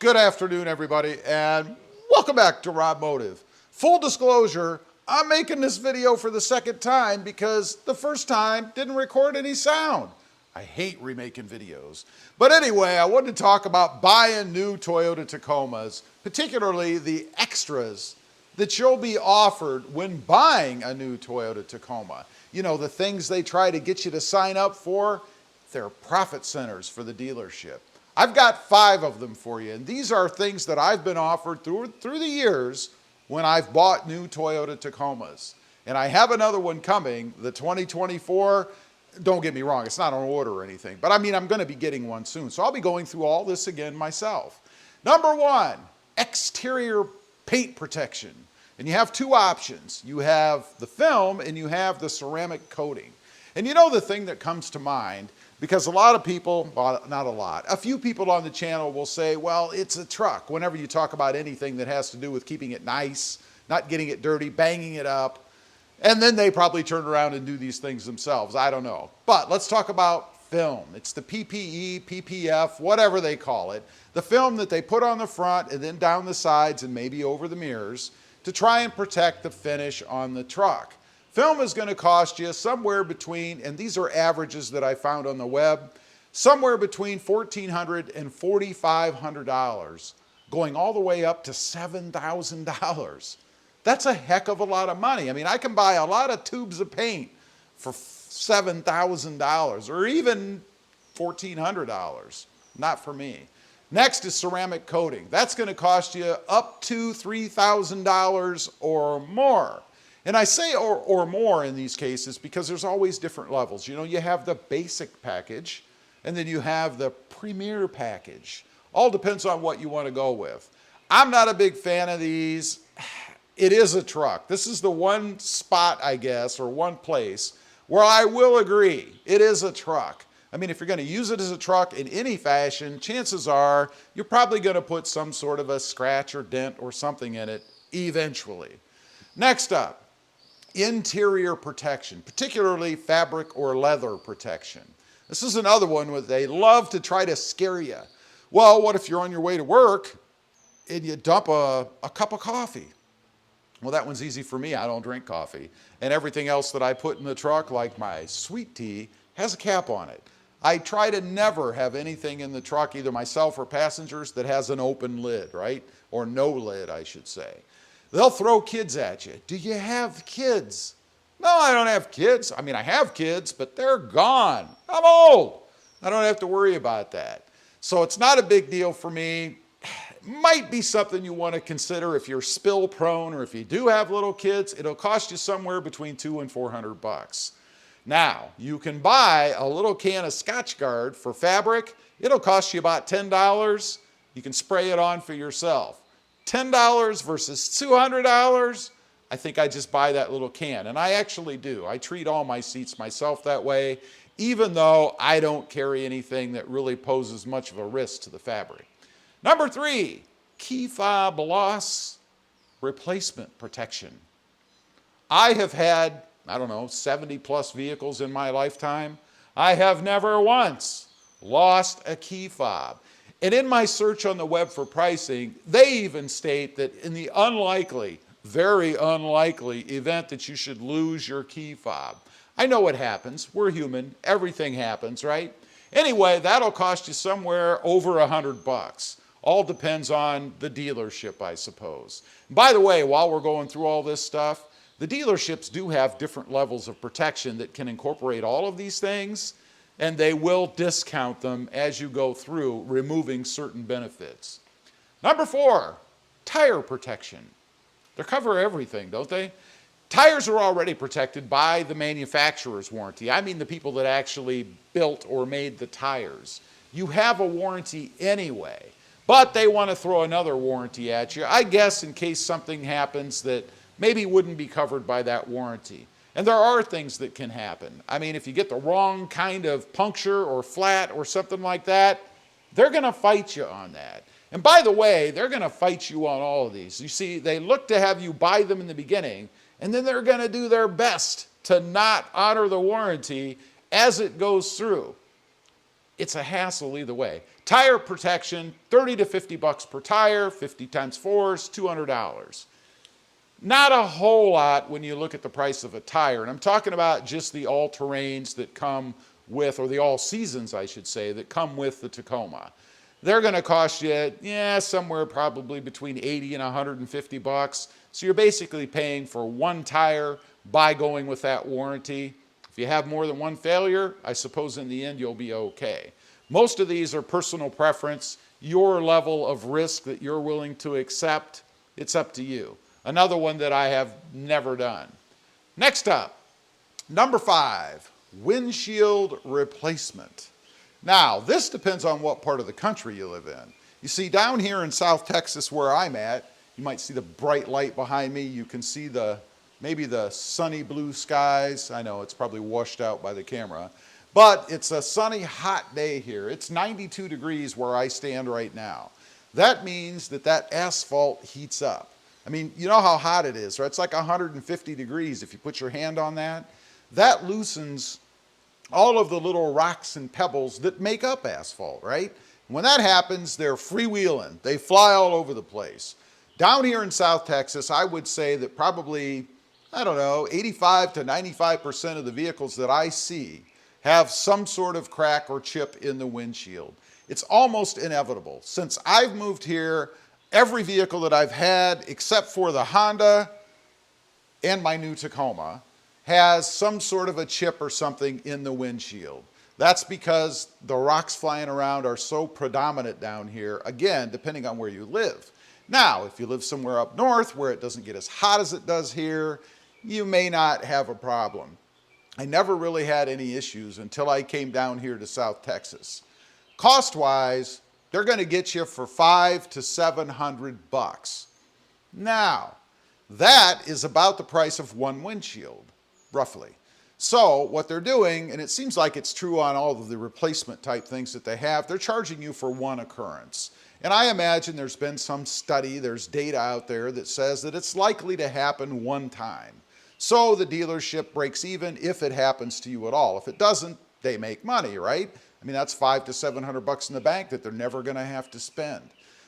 Good afternoon, everybody, and welcome back to RobMotive. Full disclosure, I'm making this video for the second time because the first time didn't record any sound. I hate remaking videos. But anyway, I wanted to talk about buying new Toyota Tacomas, particularly the extras that you'll be offered when buying a new Toyota Tacoma. You know, the things they try to get you to sign up for, they're profit centers for the dealership. I've got 5 of them for you, and these are things that I've been offered through the years when I've bought new Toyota Tacomas. And I have another one coming, the 2024. Don't get me wrong, it's not on order or anything, but I mean, I'm gonna be getting one soon. So I'll be going through all this again myself. Number 1, exterior paint protection. And you have 2 options. You have the film and you have the ceramic coating. And you know the thing that comes to mind, because a lot of people, well, not a lot, a few people on the channel will say, well, it's a truck. Whenever you talk about anything that has to do with keeping it nice, not getting it dirty, banging it up, and then they probably turn around and do these things themselves. I don't know. But let's talk about film. It's the PPE, PPF, whatever they call it. The film that they put on the front and then down the sides and maybe over the mirrors to try and protect the finish on the truck. Film is going to cost you somewhere between, and these are averages that I found on the web, somewhere between $1,400 and $4,500, going all the way up to $7,000. That's a heck of a lot of money. I mean, I can buy a lot of tubes of paint for $7,000 or even $1,400. Not for me. Next is ceramic coating. That's going to cost you up to $3,000 or more. And I say or more in these cases because there's always different levels. You know, you have the basic package and then you have the premier package. All depends on what you want to go with. I'm not a big fan of these. It is a truck. This is the one spot, I guess, or one place where I will agree it is a truck. I mean, if you're going to use it as a truck in any fashion, chances are you're probably going to put some sort of a scratch or dent or something in it eventually. Next up, interior protection, particularly fabric or leather protection. This is another one where they love to try to scare you. Well, what if you're on your way to work and you dump a cup of coffee? Well, that one's easy for me. I don't drink coffee. And everything else that I put in the truck, like my sweet tea, has a cap on it. I try to never have anything in the truck, either myself or passengers, that has an open lid, right? Or no lid, I should say. They'll throw kids at you. Do you have kids? No, I don't have kids. I mean, I have kids, but they're gone. I'm old. I don't have to worry about that. So it's not a big deal for me. Might be something you want to consider if you're spill prone or if you do have little kids. It'll cost you somewhere between $200 and $400. Now, you can buy a little can of Scotchgard for fabric. It'll cost you about $10. You can spray it on for yourself. $10 versus $200, I think I just buy that little can. And I actually do. I treat all my seats myself that way, even though I don't carry anything that really poses much of a risk to the fabric. Number 3, key fob loss replacement protection. I have had, I don't know, 70 plus vehicles in my lifetime. I have never once lost a key fob. And in my search on the web for pricing, they even state that in the unlikely, very unlikely event that you should lose your key fob. I know what happens. We're human. Everything happens, right? Anyway, that'll cost you somewhere over $100. All depends on the dealership, I suppose. By the way, while we're going through all this stuff, the dealerships do have different levels of protection that can incorporate all of these things, and they will discount them as you go through, removing certain benefits. Number 4, tire protection. They cover everything, don't they? Tires are already protected by the manufacturer's warranty. I mean the people that actually built or made the tires. You have a warranty anyway, but they want to throw another warranty at you, I guess in case something happens that maybe wouldn't be covered by that warranty. And there are things that can happen. I mean, if you get the wrong kind of puncture or flat or something like that, they're going to fight you on that. And by the way, they're going to fight you on all of these. You see, they look to have you buy them in the beginning, and then they're going to do their best to not honor the warranty as it goes through. it's a hassle either way. Tire protection, 30 to 50 bucks per tire, 50 times 4 is $200. Not a whole lot when you look at the price of a tire. And I'm talking about just the all-terrains that come with, or the all-seasons, I should say, that come with the Tacoma. They're going to cost you, somewhere probably between 80 and 150 bucks. So you're basically paying for one tire by going with that warranty. If you have more than one failure, I suppose in the end you'll be okay. Most of these are personal preference, your level of risk that you're willing to accept. It's up to you. Another one that I have never done. Next up, number 5, windshield replacement. Now, this depends on what part of the country you live in. You see, down here in South Texas where I'm at, you might see the bright light behind me. You can see maybe the sunny blue skies. I know it's probably washed out by the camera, but it's a sunny, hot day here. It's 92 degrees where I stand right now. That means that asphalt heats up. I mean, you know how hot it is, right? It's like 150 degrees. If you put your hand on that, that loosens all of the little rocks and pebbles that make up asphalt, right? When that happens, they're freewheeling. They fly all over the place. Down here in South Texas, I would say that probably, 85 to 95% of the vehicles that I see have some sort of crack or chip in the windshield. It's almost inevitable. Since I've moved here, every vehicle that I've had, except for the Honda and my new Tacoma, has some sort of a chip or something in the windshield. That's because the rocks flying around are so predominant down here, again, depending on where you live. Now, if you live somewhere up north where it doesn't get as hot as it does here, you may not have a problem. I never really had any issues until I came down here to South Texas. Cost-wise, they're going to get you for $500 to $700. Now, that is about the price of one windshield, roughly. So what they're doing, and it seems like it's true on all of the replacement type things that they have, they're charging you for one occurrence. And I imagine there's been some study, there's data out there that says that it's likely to happen one time. So the dealership breaks even if it happens to you at all. If it doesn't, they make money, right? I mean, that's $500 to $700 in the bank that they're never going to have to spend.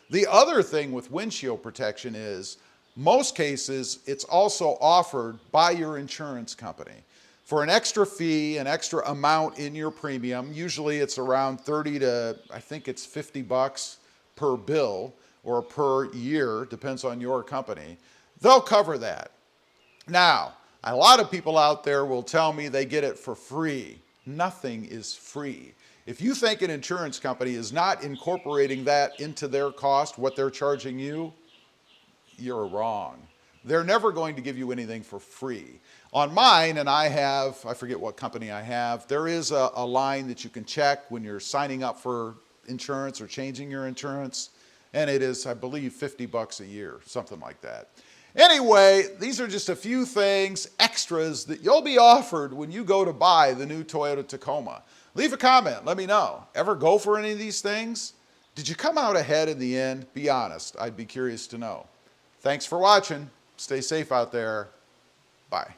The other thing with windshield protection is, most cases, it's also offered by your insurance company. For an extra fee, an extra amount in your premium, usually it's around 30 to, I think it's 50 bucks per bill or per year, depends on your company. They'll cover that. Now, a lot of people out there will tell me they get it for free. Nothing is free. If you think an insurance company is not incorporating that into their cost, what they're charging you, you're wrong. They're never going to give you anything for free. On mine, and I forget what company I have, there is a line that you can check when you're signing up for insurance or changing your insurance, and it is, I believe, 50 bucks a year, something like that. Anyway, these are just a few things, extras, that you'll be offered when you go to buy the new Toyota Tacoma. Leave a comment, let me know. Ever go for any of these things? Did you come out ahead in the end? Be honest, I'd be curious to know. Thanks for watching. Stay safe out there. Bye.